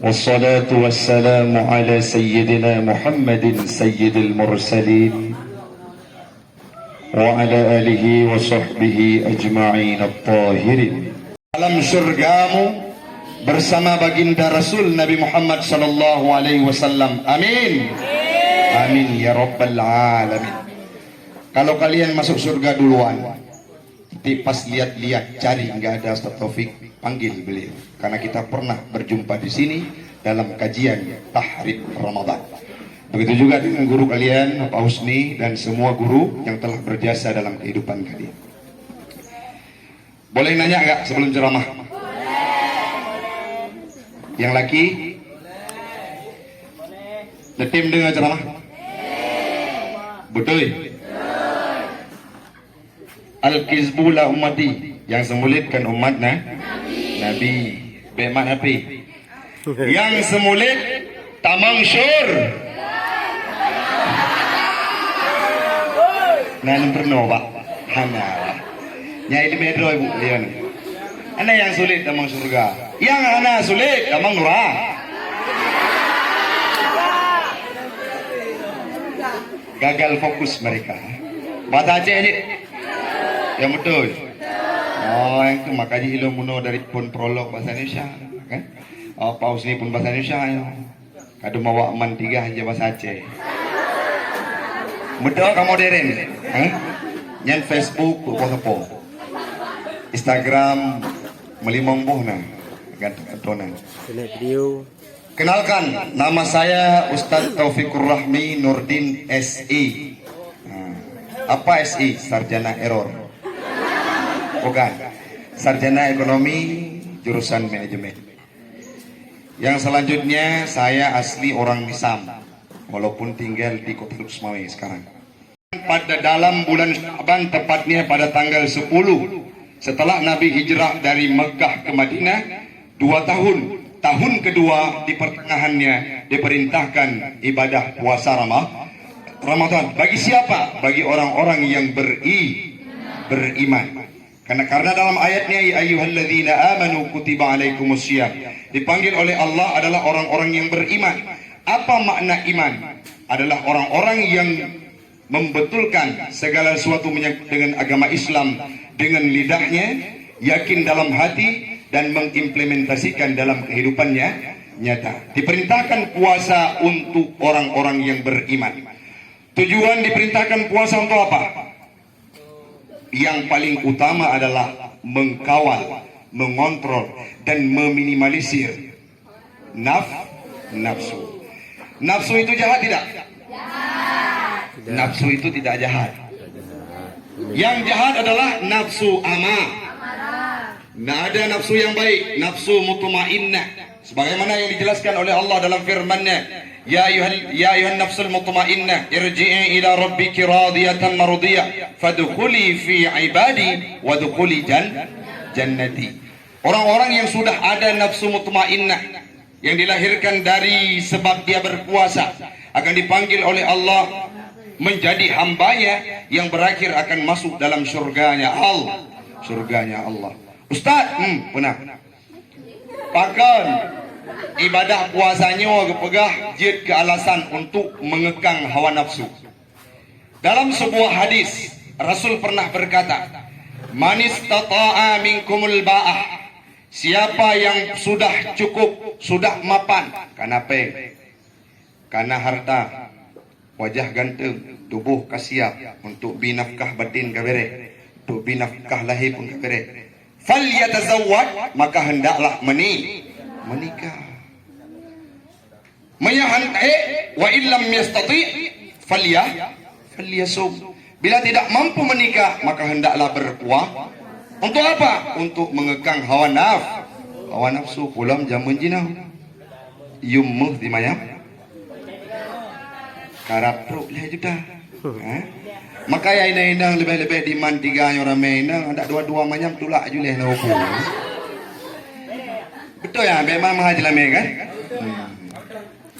والصلاة والسلام على سيدنا محمد سيد المرسلين وعلى آله وصحبه أجمعين الطاهرين. Dalam surgamu bersama baginda Rasul Nabi Muhammad sallallahu alaihi wasallam. Amin. Amin ya rabbal alamin. Kalau kalian masuk surga duluan, nanti pas lihat-lihat cari nggak ada Ustaz Taufik, panggil beliau. Karena kita pernah berjumpa di sini dalam kajian Tahrib Ramadan. Begitu juga dengan guru kalian Pak Husni dan semua guru yang telah berjasa dalam kehidupan kalian. Boleh nanya nggak sebelum ceramah? Yang laki? Letim dengar ceramah? Betul? Al-Kizbu la ummati, yang semulitkan umat Nabi. Bemak Nabi. Yang semulit tamang syur. Nan pernah Pak? Hana. Nyai di metro ibu lian. Ana yang sulit tamang surga. Yang ana sulit tamang neraka. Gagal fokus mereka. Baca Aceh ni. Yang betul. Oh, yang itu makanya ilmu muno dari pun prolog bahasa Indonesia, kan? Oh, paus ni pun bahasa Indonesia ya. Kadu mawa man 3 hanya bahasa Aceh. Betul kamu modern, Nyan Facebook apa? Instagram melimong bohna, gantung-gantungan. Video. Kenalkan, nama saya Ustadz Taufikur Rahmi Nurdin SI. Apa SI? Sarjana Error. Bukan. Sarjana Ekonomi, jurusan Manajemen. Yang selanjutnya, saya asli orang Misam, walaupun tinggal di Kota Luxmawe sekarang. Pada dalam bulan Syaban, tepatnya pada tanggal 10 setelah Nabi hijrah dari Mekah ke Madinah, 2 tahun. Tahun kedua di pertengahannya diperintahkan ibadah puasa Ramadan. Bagi siapa? Bagi orang-orang yang beriman. Karena dalam ayatnya ya ayyuhalladzina amanu kutiba alaikumusiyam, dipanggil oleh Allah adalah orang-orang yang beriman. Apa makna iman? Adalah orang-orang yang membetulkan segala sesuatu menyangkut dengan agama Islam dengan lidahnya, yakin dalam hati dan mengimplementasikan dalam kehidupannya nyata. Diperintahkan puasa untuk orang-orang yang beriman. Tujuan diperintahkan puasa untuk apa? Yang paling utama adalah mengkawal, mengontrol dan meminimalisir nafsu. Nafsu itu jahat tidak? Nafsu itu tidak jahat. Yang jahat adalah nafsu amarah. Nah, ada nafsu yang baik, nafsu mutmainnah. Sebagaimana yang dijelaskan oleh Allah dalam firman-Nya, ya ayuhan nafsul mutmainnah, irji'i ila rabbiki radiyatan mardiyah, fadkhuli fi ibadi wadkhuli jannati. Orang-orang yang sudah ada nafsu mutmainnah, yang dilahirkan dari sebab dia berpuasa, akan dipanggil oleh Allah menjadi hambanya yang berakhir akan masuk dalam surganya Allah. Ustaz, pernah pakan ibadah puasanya kepegah jid ke alasan untuk mengekang hawa nafsu. Dalam sebuah hadis Rasul pernah berkata, man istata'a minkumul ba'ah, siapa yang sudah cukup, sudah mapan karena harta, wajah ganteng, tubuh kasiap, untuk binafkah batin kabere, untuk binafkah lahir pun kabere, falyatazawwaj, maka hendaklah menikah. Wa illam yastati falyasum. Bila tidak mampu menikah, maka hendaklah berpuasa. Untuk apa? Untuk mengekang hawa nafsu. Pulam jamun jinau yumuh di mayam karap truk lah juta. Maka ya inang lebih-lebih di man 3 orang inang ada 2 manyam tulak juleh na hukum. Betul ya, memang mahal jelame kan?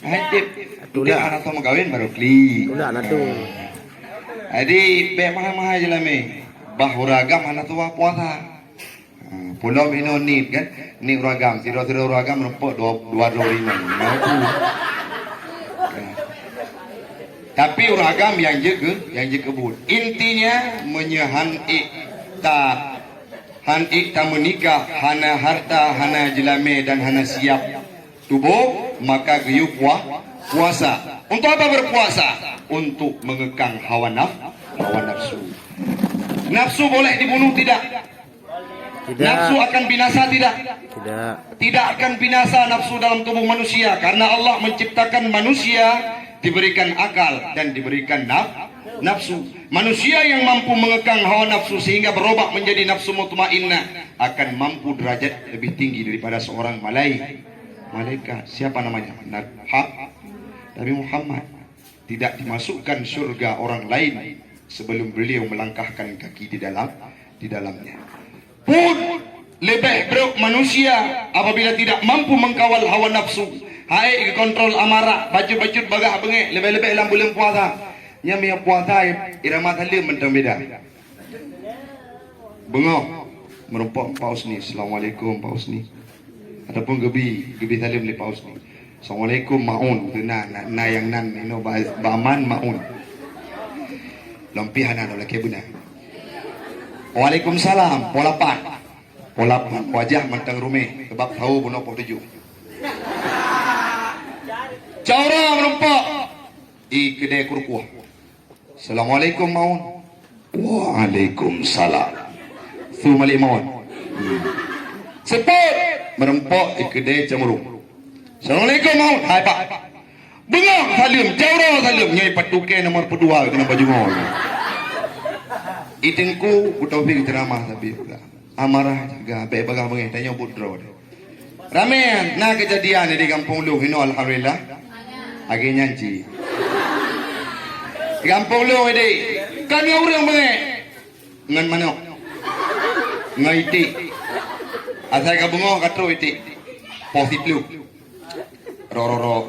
Hadip tulak anak tu mau kawin baru kli. Tulak anak tu. Jadi memang mahal jelame. Bahuragam anak tu puasa. Pulau ino ni kan, ni uragam, tiro-tiro uragam rumput dua lima. Tapi uragam yang jaga bud. Intinya menyehan ta menikah, hana harta, hana jelame dan hana siap tubuh, maka geyup puasa. Untuk apa berpuasa? Untuk mengekang hawa nafsu. Nafsu boleh dibunuh tidak? Tidak. Nafsu akan binasa tidak? Tidak. Tidak akan binasa nafsu dalam tubuh manusia, karena Allah menciptakan manusia diberikan akal dan diberikan nafsu. Manusia yang mampu mengekang hawa nafsu sehingga berubah menjadi nafsu mutmainnah akan mampu derajat lebih tinggi daripada seorang malaikat. Siapa namanya? Nabi Muhammad. Tidak dimasukkan surga orang lain sebelum beliau melangkahkan kaki di dalamnya. Pun lebih buruk manusia apabila tidak mampu mengkawal hawa nafsu. Hai kontrol amarah, baju-baju bagah bengek, lebih-lebih dalam bulan puasa. Yang punya puasa irama talim mentang beda. Bengok merumpak Pak Usni. Assalamualaikum Pak Usni. Ataupun gebi talim li Pak Usni. Assalamualaikum maun. Na yang nan ino baman maun. Lampihan ada lagi benar. Waalaikumsalam. Polapan wajah mentang rumeh sebab tahu bunuh pok tujuh. Cara merumpak i kedai kurkuah. Assalamualaikum maun. Waalaikumsalam. Sumali maun. Seput merumpak i kedai cemurung. Assalamualaikum maun. Hai pak. Bengok salim, cara salim nyai patukai nomor kedua kena baju maun. Itengku Taufik ceramah tapi pula amarah jaga baik bagah bengih tanya budro. Ramai nak kejadian di kampung lu hino alhamdulillah. Agi nyanci. Di kampung lu ini kan orang bengih ngan manok. Ngai itik. Asal ka bengok katro itik. Posit lu. Ro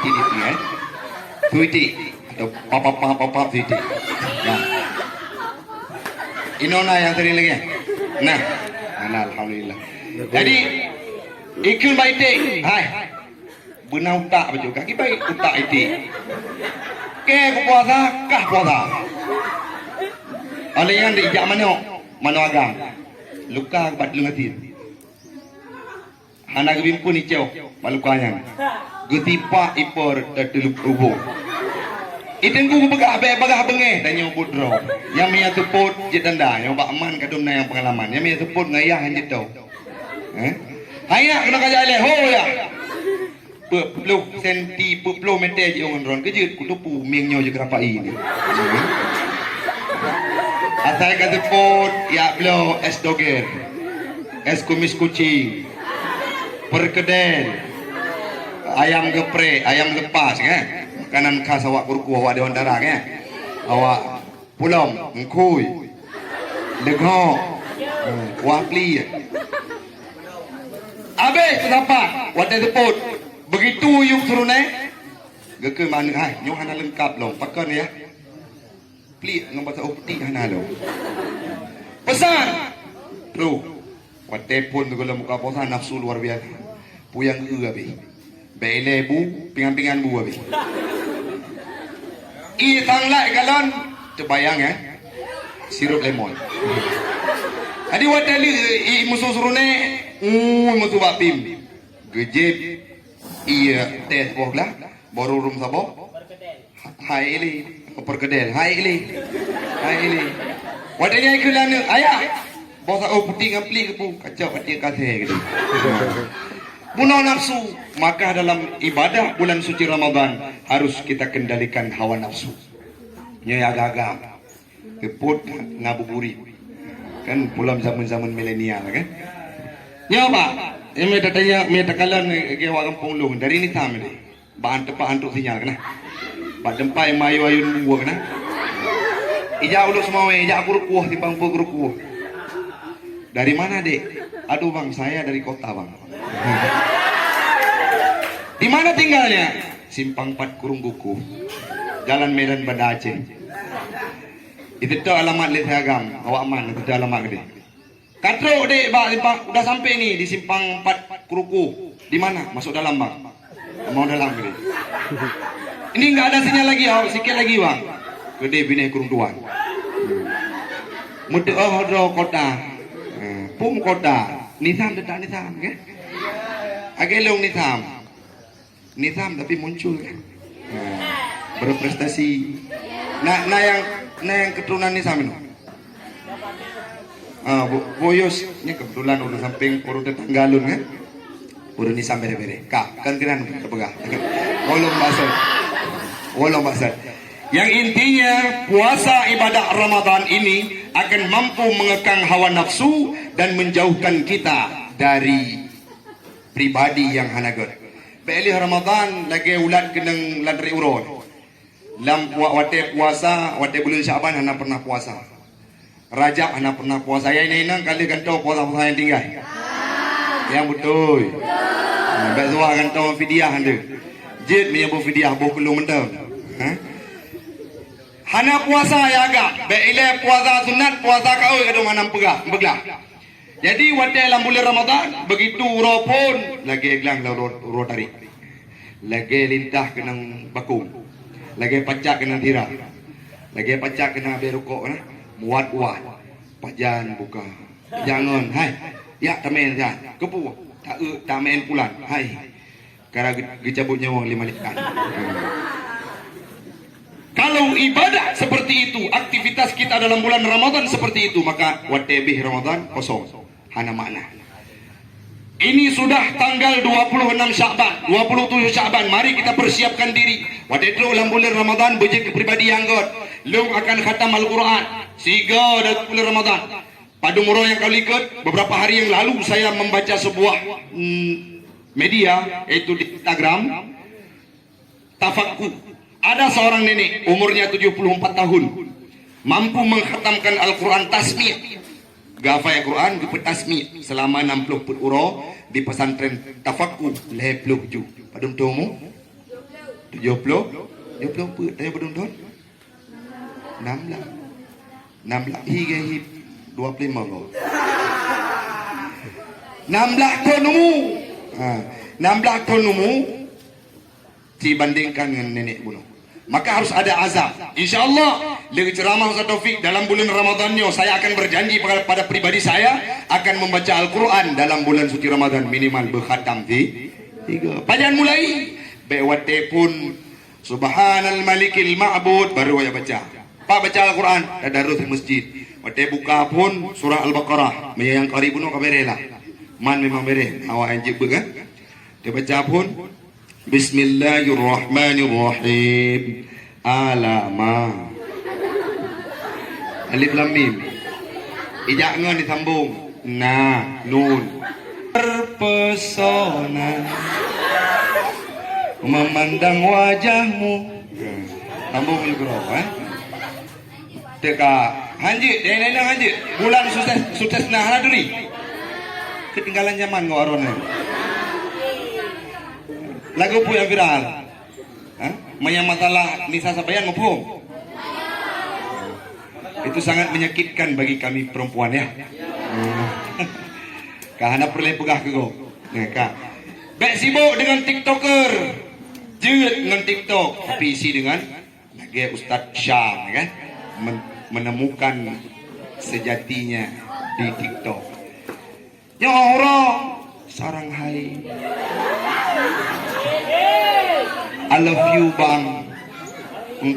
titik ni Tu itik. Papa itik. Nah. Inona yang sering lagi. Nah, alhamdulillah. Jadi ikut baik itik. Hai. Benar utak baju kaki baik utak itik. Ke puasa kah puasa. Oleh yang dijak mana agam. Luka bat lengatin. Hana gebimpu ni cau malukanya. Getipa ipor terteluk rubuh. Itengku bagah bengeh tanya budro. Yang mia teput jitanda yang bak aman kadum na yang pengalaman. Yang mia teput ngayah hanjit tau. Hayak kena kajak leh ho ya. Pepluh senti pepluh meter je orang ron kejut kutupu miengnya je kerapa ini. Asal kata teput ya blo es doger. Es kumis kucing. Perkedel. Ayam geprek, ayam lepas kan. Makanan khas awak kurku awak Dewan Darah kan. Awak pulang, ngkuy. Legok. Wapli. Habis kenapa? Wadah teput. Begitu yuk suruh naik. Geke mana? Hai, nyok hana lengkap loh. Pakan ya. Pli ngomong bahasa opti hana loh. Pesan. Loh. Wadah pun tu kalau muka posa nafsu luar biasa. Puyang ke habis. Bele bu, pingan-pingan bu habis. Itang lai galon. Terbayang sirup lemon. Adi wadah li musuh suruh naik. Musuh bapim. Gejep. Iya teh bohlah baru rum sabo hai ili perkedel hai ili wadanya ikulan ayah bosa putih ngapli kepu kacau pati kasih gitu. Bunuh nafsu, maka dalam ibadah bulan suci Ramadan harus kita kendalikan hawa nafsu. Nya agak-agak keput ngabuburi kan pulang zaman-zaman milenial kan. Nya apa? Ini mereka tanya, mereka kalan ke orang kampung lu dari ini tam ni, bahan tepat hantuk sinyal kena, bahan tempat yang mayu ayun buah kena, ijak ulu semua, ijak kurukuh di pangpu kurukuh. Dari mana dek? Aduh bang, saya dari kota bang. Di mana tinggalnya? Simpang 4 Kurung Buku, Jalan Medan Banda Aceh. Itu tu alamat Lih Agam, awak man itu alamat gede. Katro dek, bang, udah sampai nih di simpang 4 Keruku. Di mana? Masuk dalam bang. Mau dalam gede. Ini nggak ada sinyal lagi, oh, sikit lagi bang. Gede bini kurung tuan. Muda oh kota, pum kota. Nizam tidak nizam, kan? Agelong nizam tapi muncul kan? Berprestasi. Nah yang keturunan nizam itu. Boyos, ini kebetulan udah samping urut tetanggalun kan? Udah nizam bere-bere. Kak, kan kira kepegah. Wolong basar. Yang intinya puasa ibadah Ramadan ini akan mampu mengekang hawa nafsu dan menjauhkan kita dari pribadi yang hanagot. Belih Ramadan lagi ulat kenang ladri urut. Lam wate puasa, wate bulan Syaban hana pernah puasa. Rajab hana pernah puasa. Ya ini kali gantau puasa-puasa yang tinggal. Yang betul. Bezwa gantau fidyah anda. Jid menyebut fidyah boh belum mendam. Hana puasa ya agak. Beile puasa sunat, puasa kau kado manam beglah. Jadi wate dalam bulan Ramadan begitu ropon lagi eglang rotari. Lagi lintah kenang bakung. Lagi pacak kenang tira. Lagi pacak kenang berukok nah. Muat pajan buka. Jangan hai. Ya tamen ya. Kepu. Tak main pulan. Hai. Karena gecabut nyawang 5 likan. Kalau ibadah seperti itu, aktivitas kita dalam bulan Ramadan seperti itu, maka watebih Ramadan kosong. Hana makna. Ini sudah tanggal 26 Sya'ban, 27 Sya'ban. Mari kita persiapkan diri. Waktu itu dalam bulan Ramadan bejik pribadi yang god. Lung akan khatam Al-Quran. Siga dalam bulan Ramadan. Pada muro yang kau ikut, beberapa hari yang lalu saya membaca sebuah media, yaitu di Instagram. Tafakku. Ada seorang nenek umurnya 74 tahun mampu mengkhatamkan Al-Quran tasmi'. Gafai Al-Quran gepet tasmi' selama 60 put uro di pesantren Tafakku lepluh ju. Padum tomu 70 put tanya padum don 16 hingga 25 lo 16 tonumu 16 tonumu dibandingkan dengan nenek bunuh. Maka harus ada azab. InsyaAllah dengan ceramah Ustaz Taufik dalam bulan Ramadannya, saya akan berjanji pada pribadi saya akan membaca Al-Quran dalam bulan suci Ramadan minimal berkhatam 3. Pajan mulai bewate pun Subhanal Malikil Ma'bud baru saya baca. Pak baca Al-Quran tadarus di masjid. Wate buka pun surah Al-Baqarah. Yang kari bunuh kaberela. Man memang bereh. Awak anjib kan? Dia baca pun Bismillahirrahmanirrahim. Alama. Alif lam mim. Ijak ngan disambung. Na, nun. Terpesona memandang wajahmu. Sambung mikro, Teka, hanjit, dia hanjit. Bulan sukses nah haduri. Ketinggalan zaman ngau aron. Lagu pun yang viral. Maya masalah Nisa Sabayan maupun. Itu sangat menyakitkan bagi kami perempuan ya. Kahana perlu pegah ke go. Kak. Baik sibuk dengan TikToker. Jeut dengan TikTok, tapi isi dengan lagi Ustaz Syam kan menemukan sejatinya di TikTok. Ya Allah, sarang hai. I love you bang.